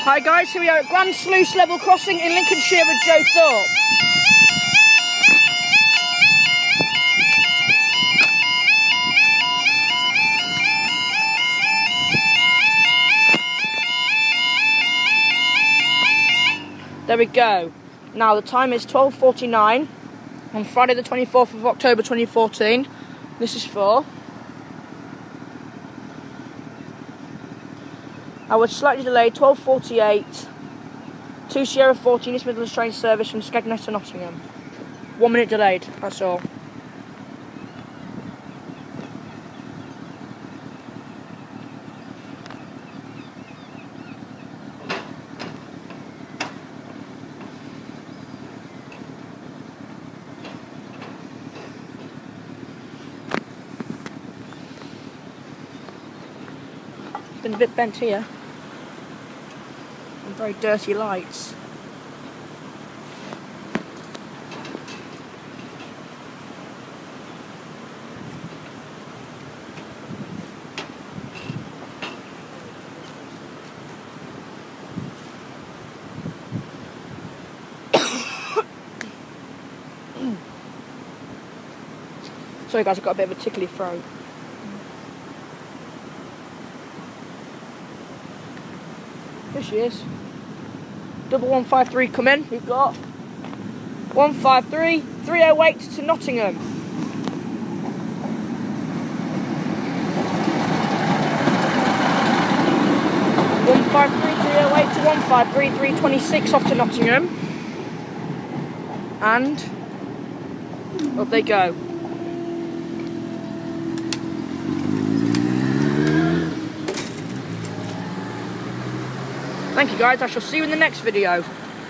Hi guys, here we are at Grand Sluice level crossing in Lincolnshire with Joe Thorpe. There we go. Now the time is 12:49 on Friday the 24th of October 2014. This is for I was slightly delayed, 12:48, 2 Sierra 14 East Midlands train service from Skegness to Nottingham. 1 minute delayed, that's all. Been a bit bent here. And very dirty lights. Sorry guys, I've got a bit of a tickly throat. There she is. Double 153 come in. We've got 153 308 to Nottingham. One 308 to 153 326 off to Nottingham. And up they go. Thank you guys, I shall see you in the next video.